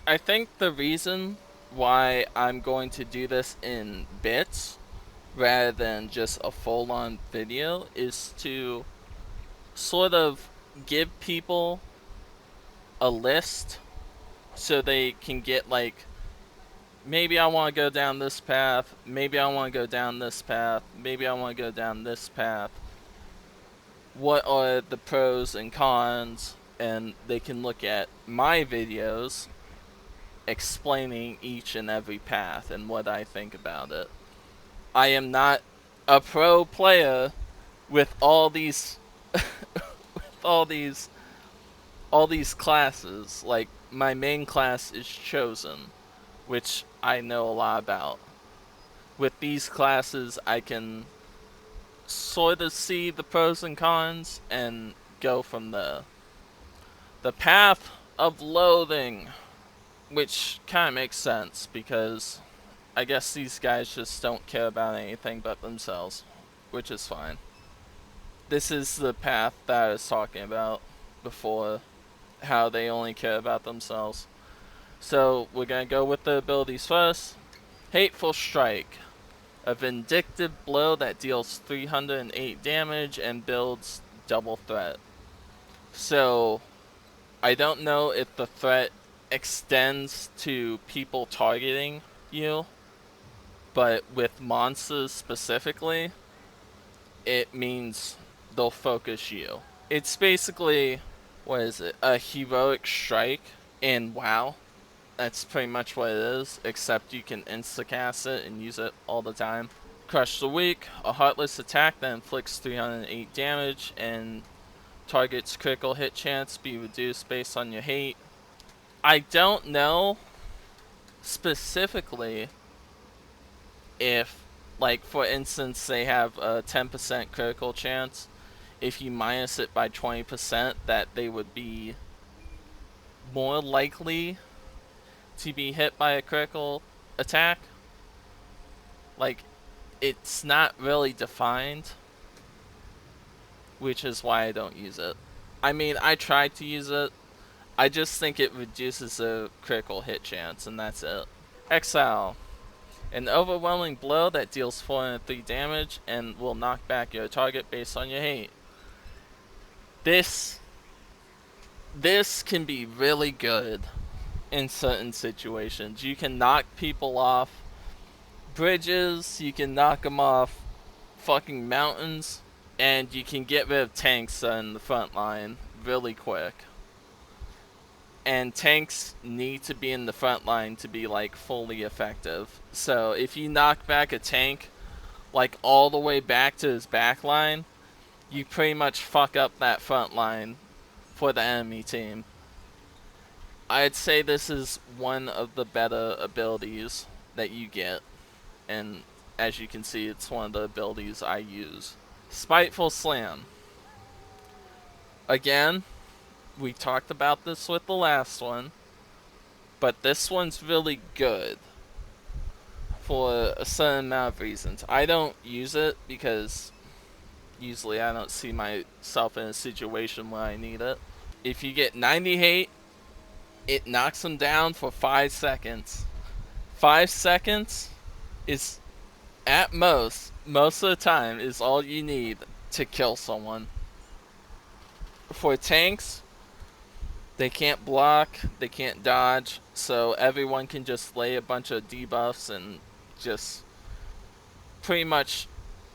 I think the reason why I'm going to do this in bits rather than just a full-on video is to sort of give people a list so they can get like, maybe I want to go down this path, maybe I want to go down this path, maybe I want to go down this path. What are the pros and cons? And they can look at my videos explaining each and every path and what I think about it. I am not a pro player with all these all these classes. Like my main class is chosen, which I know a lot about. With these classes I can sort of see the pros and cons and go from there. The path of loathing, which kind of makes sense because I guess these guys just don't care about anything but themselves, which is fine. This is the path that I was talking about before, how they only care about themselves. So we're gonna go with the abilities first. Hateful Strike, a vindictive blow that deals 308 damage and builds double threat. So I don't know if the threat extends to people targeting you, but with monsters specifically, it means they'll focus you. It's basically, what is it, a heroic strike in WoW. That's pretty much what it is, except you can insta-cast it and use it all the time. Crush the Weak, a heartless attack that inflicts 308 damage and target's critical hit chance be reduced based on your hate. I don't know specifically if, like, for instance, they have a 10% critical chance. If you minus it by 20%, that they would be more likely to be hit by a critical attack. Like, it's not really defined, which is why I don't use it. I mean, I tried to use it. I just think it reduces the critical hit chance, and that's it. Exile. An overwhelming blow that deals 403 damage and will knock back your target based on your hate. This can be really good in certain situations. You can knock people off bridges, you can knock them off fucking mountains, and you can get rid of tanks on the front line really quick. And tanks need to be in the front line to be like fully effective. So if you knock back a tank like all the way back to his back line, you pretty much fuck up that front line for the enemy team. I'd say this is one of the better abilities that you get, and as you can see, it's one of the abilities I use. Spiteful Slam. Again, we talked about this with the last one, but this one's really good for a certain amount of reasons. I don't use it because usually I don't see myself in a situation where I need it. If you get 90 hate, it knocks them down for 5 seconds. 5 seconds is, at most of the time, is all you need to kill someone. For tanks, they can't block, they can't dodge, so everyone can just lay a bunch of debuffs and just pretty much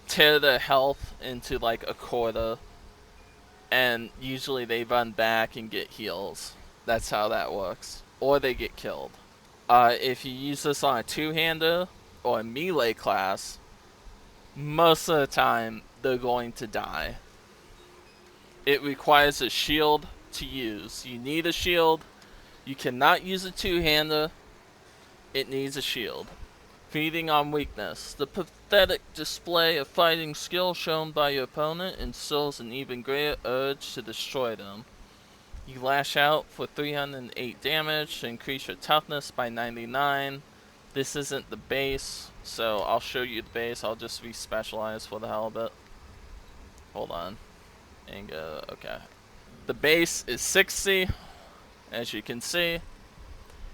tear their health into like a quarter, and usually they run back and get heals. That's how that works. Or they get killed. If you use this on a two-hander or a melee class, most of the time they're going to die. It requires a shield to use. You need a shield. You cannot use a two-hander. It needs a shield. Feeding on weakness. The pathetic display of fighting skill shown by your opponent instills an even greater urge to destroy them. You lash out for 308 damage to increase your toughness by 99. This isn't the base, so I'll show you the base. I'll just re-specialize for the hell of it. Hold on. And okay. The base is 60, as you can see.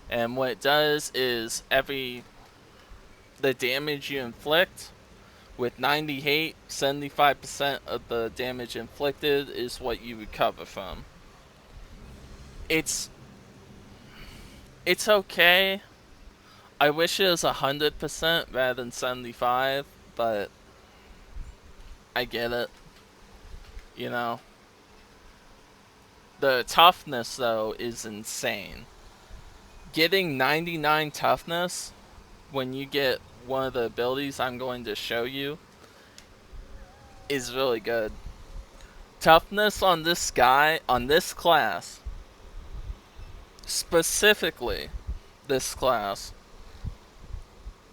And what it does is the damage you inflict with 90 hate, 75% of the damage inflicted is what you recover from. It's okay. I wish it was 100% rather than 75, but I get it. You know, the toughness though is insane. Getting 99 toughness when you get one of the abilities I'm going to show you is really good. Toughness on this class, specifically this class,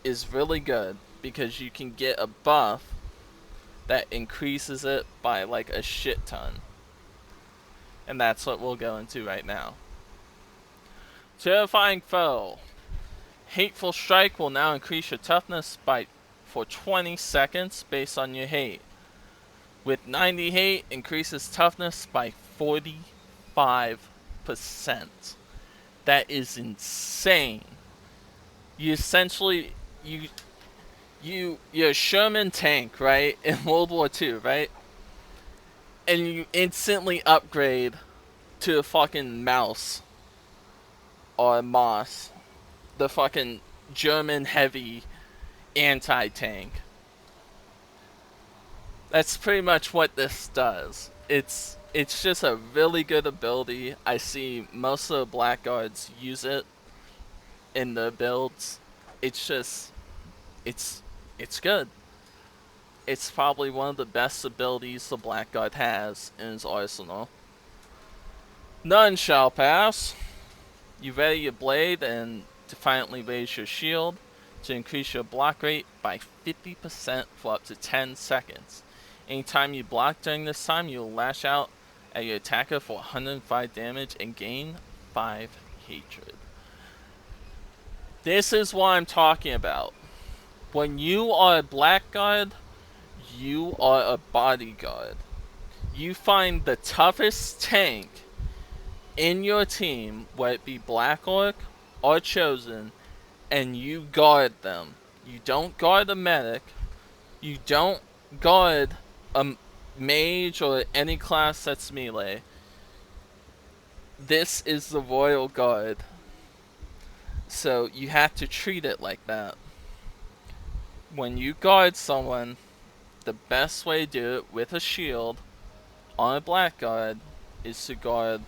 is really good because you can get a buff that increases it by like a shit ton. And that's what we'll go into right now. Terrifying Foe. Hateful Strike will now increase your toughness for 20 seconds based on your hate. With 90 hate, increases toughness by 45%. That is insane. You essentially you're a Sherman tank, right? In World War II, right? And you instantly upgrade to a fucking mouse or a Moss, the fucking German heavy anti-tank. That's pretty much what this does. It's just a really good ability. I see most of the Blackguards use it in the builds. It's just it's good. It's probably one of the best abilities the Blackguard has in his arsenal. None shall pass. You ready your blade and defiantly raise your shield to increase your block rate by 50% for up to 10 seconds. Anytime you block during this time, you'll lash out at your attacker for 105 damage and gain 5 hatred. This is what I'm talking about. When you are a Blackguard, you are a bodyguard. You find the toughest tank in your team, whether it be Black Orc or Chosen, and you guard them. You don't guard a medic. You don't guard a mage or any class that's melee. This is the Royal Guard. So you have to treat it like that. When you guard someone, the best way to do it with a shield on a Blackguard is to guard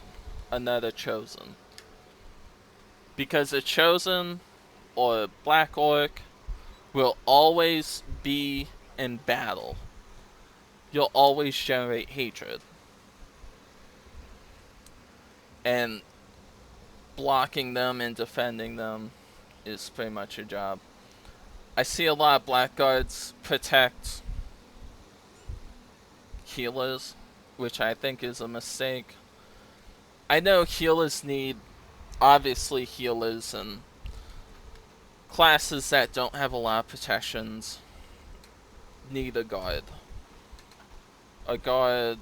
another Chosen. Because a Chosen or a Black Orc will always be in battle. You'll always generate hatred. And blocking them and defending them is pretty much your job. I see a lot of Blackguards protect healers, which I think is a mistake. I know healers need, obviously healers and classes that don't have a lot of protections need a guard. A guard,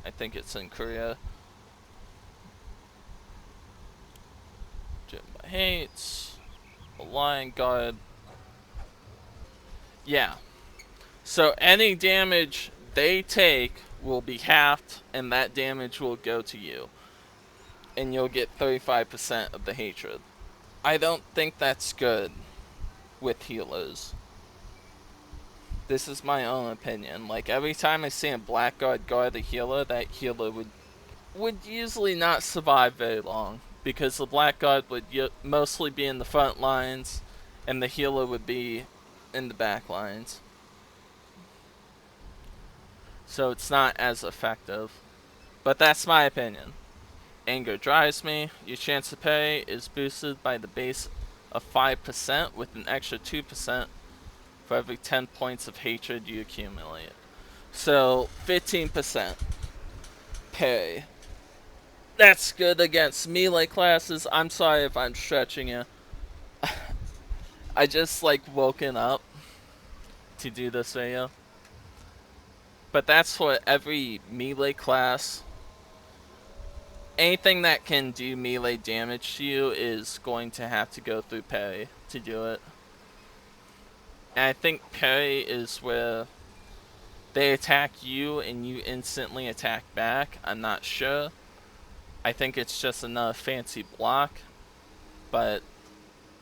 I think it's in Korea. Jimba hates a lion guard. Yeah. So any damage they take will be halved, and that damage will go to you. And you'll get 35% of the hatred. I don't think that's good with healers. This is my own opinion. Like, every time I see a Blackguard guard a healer, that healer would usually not survive very long. Because the Blackguard would mostly be in the front lines, and the healer would be in the back lines. So it's not as effective. But that's my opinion. Anger drives me. Your chance to pay is boosted by the base of 5% with an extra 2% for every 10 points of hatred you accumulate. So 15% pay. That's good against melee classes. I'm sorry if I'm stretching you. I just like woken up to do this video. But that's for every melee class anything that can do melee damage to you is going to have to go through parry to do it. And I think parry is where they attack you and you instantly attack back. I'm not sure. I think it's just another fancy block, but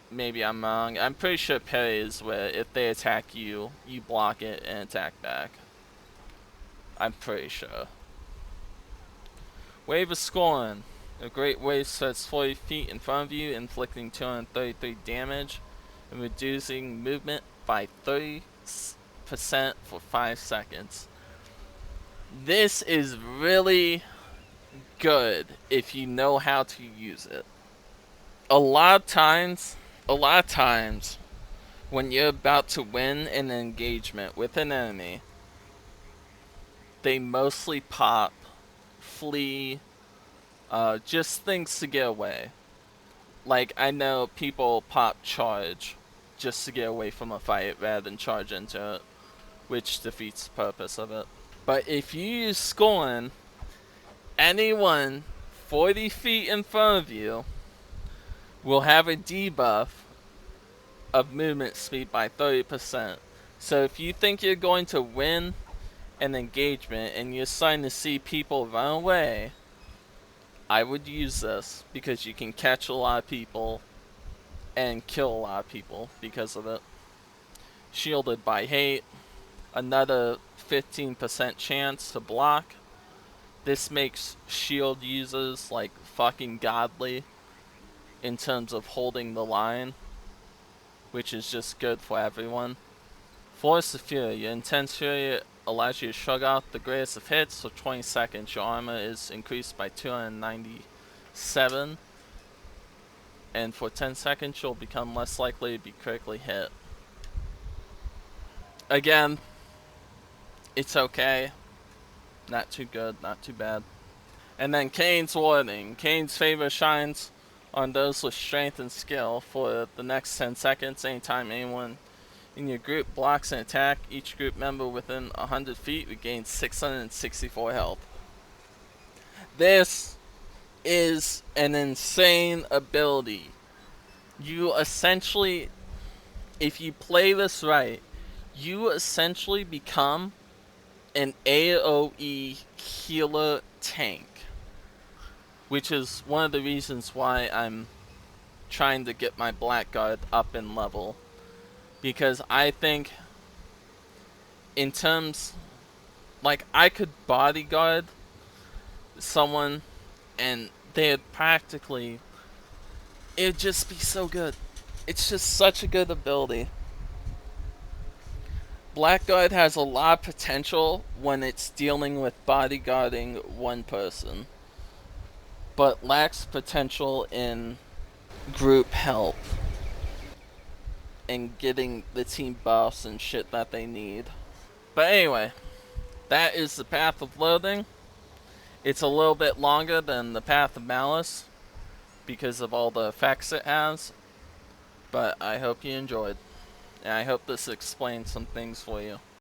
maybe I'm wrong. I'm pretty sure parry is where if they attack you, you block it and attack back. I'm pretty sure. Wave of Scorn. A great wave starts 40 feet in front of you, inflicting 233 damage and reducing movement by 30% for 5 seconds. This is really good if you know how to use it. A lot of times, when you're about to win an engagement with an enemy, they mostly pop, flee, just things to get away. Like, I know people pop charge just to get away from a fight rather than charge into it, which defeats the purpose of it. But if you use Scorn, anyone 40 feet in front of you will have a debuff of movement speed by 30%. So if you think you're going to win an engagement and you're starting to see people run away, I would use this because you can catch a lot of people and kill a lot of people because of it. Shielded by Hate, another 15% chance to block. This makes shield users like fucking godly in terms of holding the line, which is just good for everyone. Force of Fury. Your intense fury allows you to shrug off the greatest of hits for 20 seconds. Your armor is increased by 297. And for 10 seconds, you'll become less likely to be critically hit. Again, it's okay. Not too good, not too bad. And then Kane's Warning. Kane's favor shines on those with strength and skill. For the next 10 seconds, anytime anyone in your group blocks an attack, each group member within 100 feet regains 664 health. This is an insane ability. You essentially, if you play this right, you essentially become an AoE healer tank, which is one of the reasons why I'm trying to get my Blackguard up in level, because I think in terms, like, I could bodyguard someone and they'd practically, it'd just be so good. It's just such a good ability. Blackguard has a lot of potential when it's dealing with bodyguarding one person, but lacks potential in group help and getting the team buffs and shit that they need. But anyway, that is the Path of Loathing. It's a little bit longer than the Path of Malice because of all the effects it has, but I hope you enjoyed. And I hope this explains some things for you.